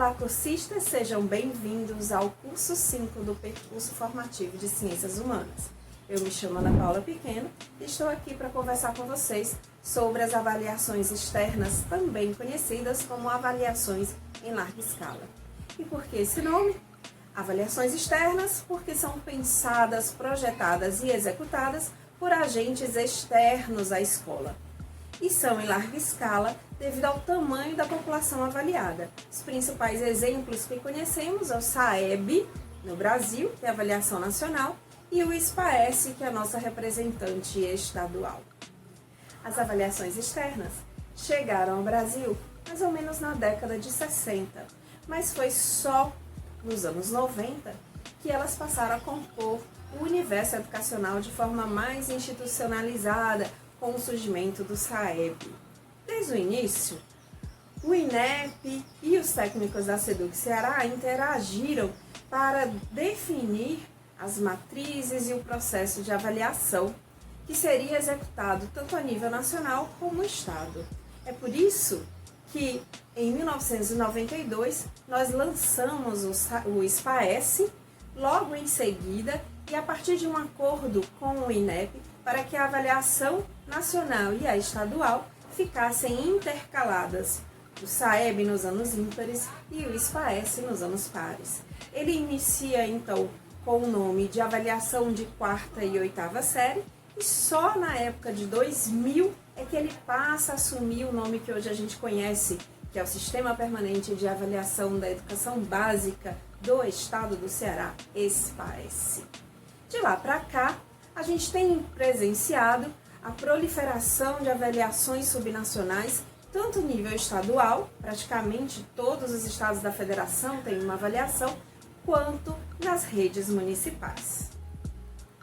Olá, cursistas! Sejam bem-vindos ao curso 5 do percurso formativo de Ciências Humanas. Eu me chamo Ana Paula Pequeno e estou aqui para conversar com vocês sobre as avaliações externas, também conhecidas como avaliações em larga escala. E por que esse nome? Avaliações externas porque são pensadas, projetadas e executadas por agentes externos à escola. E são em larga escala devido ao tamanho da população avaliada. Os principais exemplos que conhecemos é o SAEB, no Brasil, que é a avaliação nacional, e o SPAES, que é a nossa representante estadual. As avaliações externas chegaram ao Brasil mais ou menos na década de 60, mas foi só nos anos 90 que elas passaram a compor o universo educacional de forma mais institucionalizada, com o surgimento do SAEB. Desde o início, o INEP e os técnicos da SEDUC Ceará interagiram para definir as matrizes e o processo de avaliação que seria executado tanto a nível nacional como no estado. É por isso que em 1992 nós lançamos o SPAES, logo em seguida, e a partir de um acordo com o INEP, para que a avaliação nacional e a estadual ficassem intercaladas, o SAEB nos anos ímpares e o SPAES nos anos pares. Ele inicia, então, com o nome de avaliação de quarta e oitava série, e só na época de 2000 é que ele passa a assumir o nome que hoje a gente conhece, que é o Sistema Permanente de Avaliação da Educação Básica do Estado do Ceará, SPAES. De lá para cá, a gente tem presenciado a proliferação de avaliações subnacionais, tanto no nível estadual, praticamente todos os estados da federação têm uma avaliação, quanto nas redes municipais.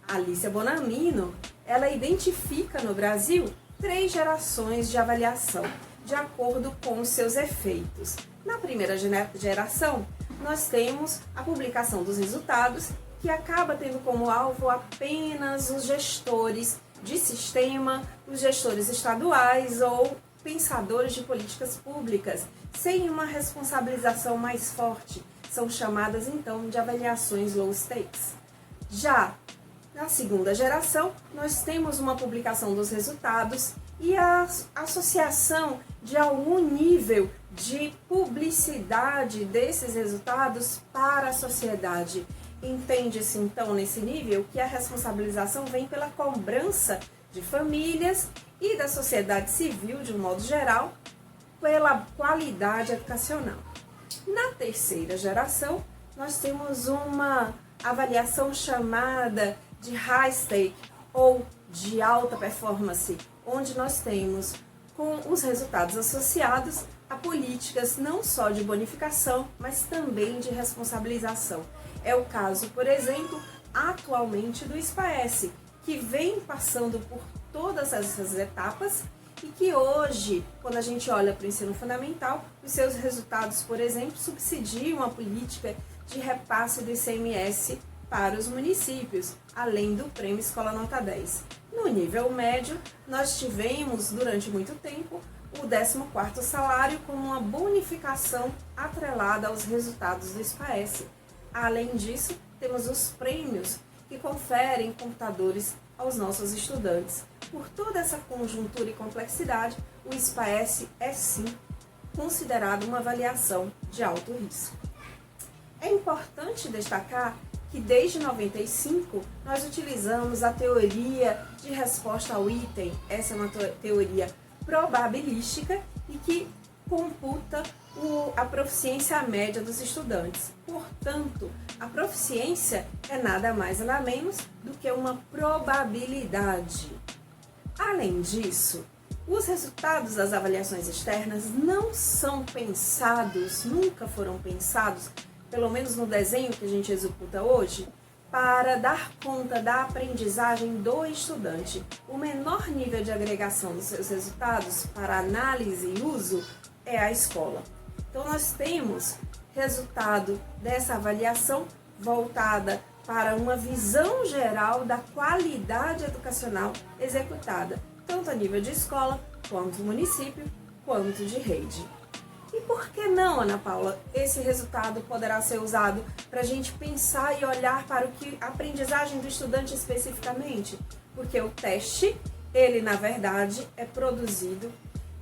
A Alicia Bonamino, ela identifica no Brasil 3 gerações de avaliação, de acordo com os seus efeitos. Na primeira geração, nós temos a publicação dos resultados, que acaba tendo como alvo apenas os gestores de sistema, os gestores estaduais ou pensadores de políticas públicas, sem uma responsabilização mais forte. São chamadas, então, de avaliações low stakes. Já na segunda geração, nós temos uma publicação dos resultados e a associação de algum nível de publicidade desses resultados para a sociedade. Entende-se, então, nesse nível, que a responsabilização vem pela cobrança de famílias e da sociedade civil, de um modo geral, pela qualidade educacional. Na terceira geração, nós temos uma avaliação chamada de high stake ou de alta performance, onde nós temos com os resultados associados a políticas não só de bonificação, mas também de responsabilização. É o caso, por exemplo, atualmente do SPAES, que vem passando por todas essas etapas e que hoje, quando a gente olha para o ensino fundamental, os seus resultados, por exemplo, subsidiam a política de repasse do ICMS para os municípios, além do Prêmio Escola Nota 10. No nível médio, nós tivemos, durante muito tempo, o 14º salário como uma bonificação atrelada aos resultados do SPAES. Além disso, temos os prêmios que conferem computadores aos nossos estudantes. Por toda essa conjuntura e complexidade, o SPAES é sim considerado uma avaliação de alto risco. É importante destacar que desde 95 nós utilizamos a teoria de resposta ao item. Essa é uma teoria probabilística e que computa a proficiência média dos estudantes. Portanto, a proficiência é nada mais nada menos do que uma probabilidade. Além disso, os resultados das avaliações externas não são pensados, nunca foram pensados, pelo menos no desenho que a gente executa hoje, para dar conta da aprendizagem do estudante. O menor nível de agregação dos seus resultados para análise e uso é a escola. Então, nós temos resultado dessa avaliação voltada para uma visão geral da qualidade educacional executada, tanto a nível de escola, quanto município, quanto de rede. E por que não, Ana Paula, esse resultado poderá ser usado para a gente pensar e olhar para o que a aprendizagem do estudante especificamente? Porque o teste, ele na verdade é produzido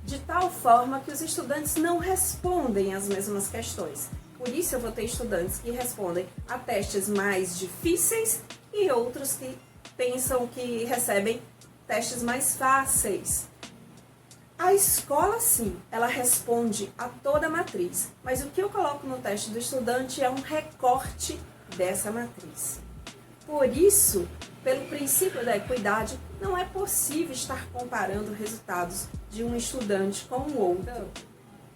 de tal forma que os estudantes não respondem as mesmas questões. Por isso eu vou ter estudantes que respondem a testes mais difíceis e outros que pensam que recebem testes mais fáceis. A escola, sim, ela responde a toda a matriz, mas o que eu coloco no teste do estudante é um recorte dessa matriz. Por isso, pelo princípio da equidade, não é possível estar comparando resultados de um estudante com o outro.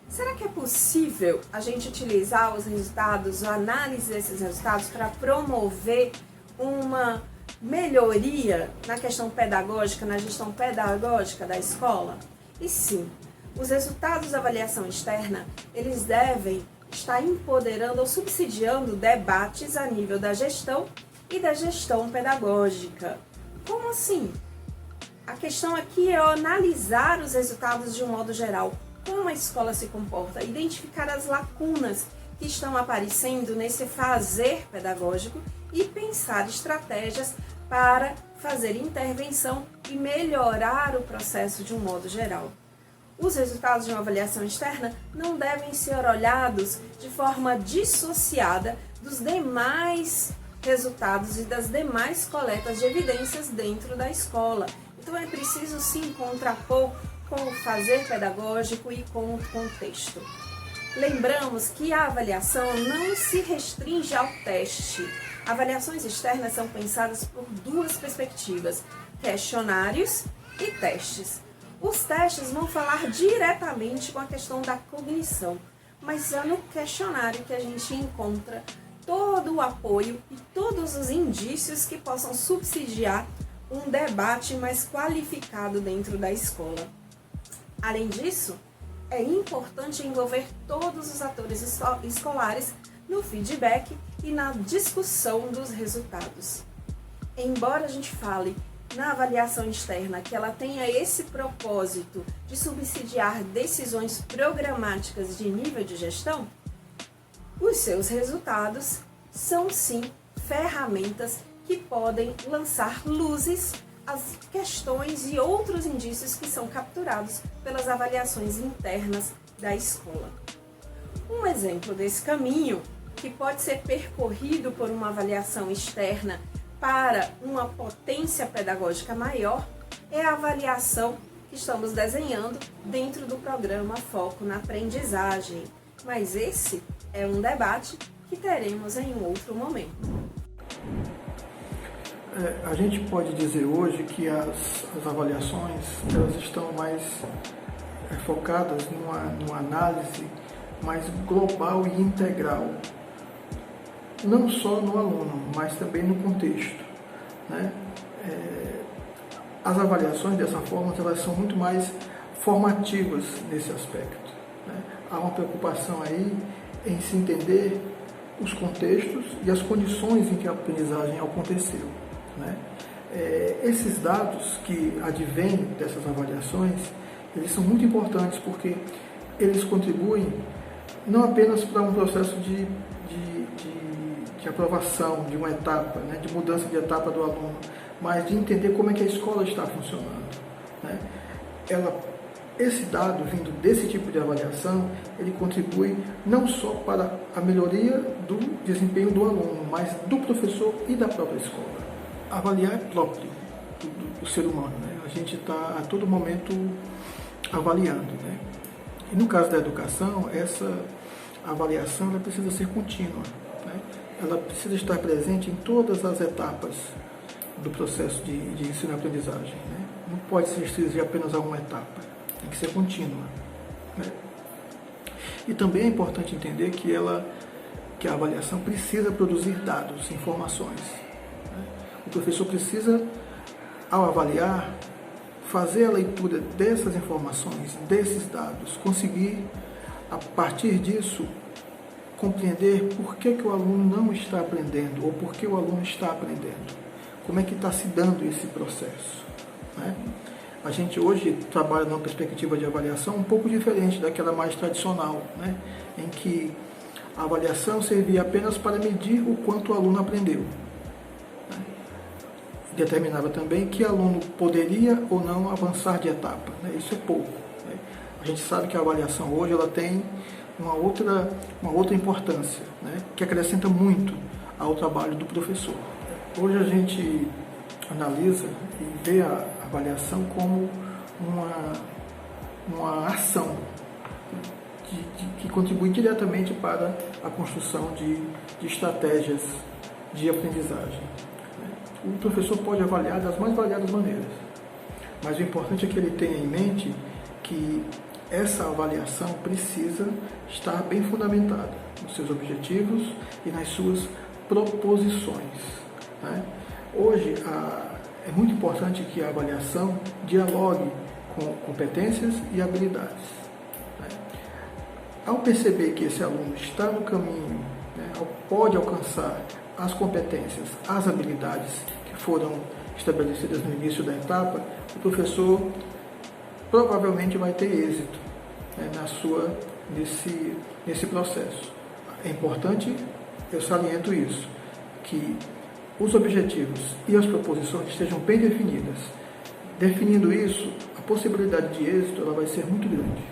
Será que é possível a gente utilizar os resultados, a análise desses resultados para promover uma melhoria na questão pedagógica, na gestão pedagógica da escola? E sim, os resultados da avaliação externa, eles devem estar empoderando ou subsidiando debates a nível da gestão e da gestão pedagógica. Como assim? A questão aqui é analisar os resultados de um modo geral, como a escola se comporta, identificar as lacunas que estão aparecendo nesse fazer pedagógico e pensar estratégias para fazer intervenção e melhorar o processo de um modo geral. Os resultados de uma avaliação externa não devem ser olhados de forma dissociada dos demais resultados e das demais coletas de evidências dentro da escola. Então é preciso sim contrapor com o fazer pedagógico e com o contexto. Lembramos que a avaliação não se restringe ao teste. Avaliações externas são pensadas por duas perspectivas, questionários e testes. Os testes vão falar diretamente com a questão da cognição, mas é no questionário que a gente encontra todo o apoio e todos os indícios que possam subsidiar um debate mais qualificado dentro da escola. Além disso, é importante envolver todos os atores escolares no feedback e na discussão dos resultados. Embora a gente fale na avaliação externa que ela tenha esse propósito de subsidiar decisões programáticas de nível de gestão, os seus resultados são sim ferramentas que podem lançar luzes às questões e outros indícios que são capturados pelas avaliações internas da escola. Um exemplo desse caminho, que pode ser percorrido por uma avaliação externa para uma potência pedagógica maior, é a avaliação que estamos desenhando dentro do programa Foco na Aprendizagem. Mas esse é um debate que teremos em um outro momento. A gente pode dizer hoje que as avaliações elas estão mais focadas numa análise mais global e integral, não só no aluno, mas também no contexto, né? As avaliações dessa forma elas são muito mais formativas nesse aspecto, né? Há uma preocupação aí em se entender os contextos e as condições em que a aprendizagem aconteceu, né? Esses dados que advêm dessas avaliações, eles são muito importantes porque eles contribuem não apenas para um processo de aprovação de uma etapa, né, de mudança de etapa do aluno, mas de entender como é que a escola está funcionando, né? Esse dado vindo desse tipo de avaliação, ele contribui não só para a melhoria do desempenho do aluno, mas do professor e da própria escola. Avaliar é próprio do ser humano, né? A gente está a todo momento avaliando, né? E no caso da educação, essa avaliação ela precisa ser contínua, né? Ela precisa estar presente em todas as etapas do processo de ensino e aprendizagem, né? Não pode se restringir apenas a uma etapa, tem que ser contínua, né? E também é importante entender que a avaliação precisa produzir dados, informações, né? O professor precisa, ao avaliar, fazer a leitura dessas informações, desses dados, conseguir, a partir disso, compreender por que o aluno não está aprendendo ou por que o aluno está aprendendo. Como é que está se dando esse processo, né? A gente hoje trabalha numa perspectiva de avaliação um pouco diferente daquela mais tradicional, né? Em que a avaliação servia apenas para medir o quanto o aluno aprendeu. Né? Determinava também que o aluno poderia ou não avançar de etapa. Né? Isso é pouco. Né? A gente sabe que a avaliação hoje ela tem uma outra importância, né? Que acrescenta muito ao trabalho do professor. Hoje a gente analisa e vê a avaliação como uma ação que contribui diretamente para a construção de estratégias de aprendizagem. O professor pode avaliar das mais variadas maneiras, mas o importante é que ele tenha em mente que essa avaliação precisa estar bem fundamentada nos seus objetivos e nas suas proposições. Né? Hoje, é muito importante que a avaliação dialogue com competências e habilidades. Né? Ao perceber que esse aluno está no caminho, né, pode alcançar as competências, as habilidades que foram estabelecidas no início da etapa, o professor provavelmente vai ter êxito, né, nesse processo. É importante, eu saliento isso, que os objetivos e as proposições estejam bem definidas. Definindo isso, a possibilidade de êxito ela vai ser muito grande.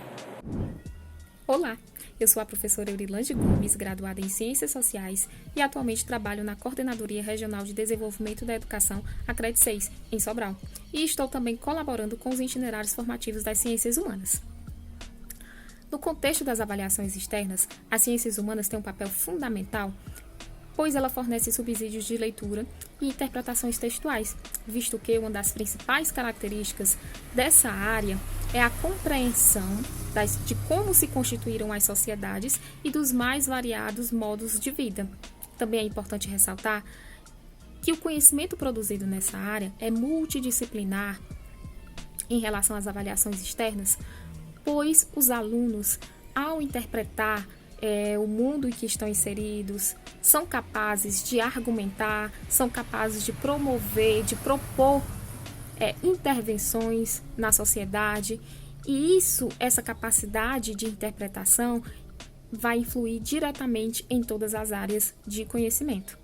Olá, eu sou a professora Eurilândia Gomes, graduada em Ciências Sociais e atualmente trabalho na Coordenadoria Regional de Desenvolvimento da Educação, a CRED 6, em Sobral, e estou também colaborando com os itinerários formativos das Ciências Humanas. No contexto das avaliações externas, as ciências humanas têm um papel fundamental, pois ela fornece subsídios de leitura e interpretações textuais, visto que uma das principais características dessa área é a compreensão de como se constituíram as sociedades e dos mais variados modos de vida. Também é importante ressaltar que o conhecimento produzido nessa área é multidisciplinar em relação às avaliações externas, pois os alunos, ao interpretar o mundo em que estão inseridos, são capazes de argumentar, são capazes de promover, de propor intervenções na sociedade, e essa capacidade de interpretação vai influir diretamente em todas as áreas de conhecimento.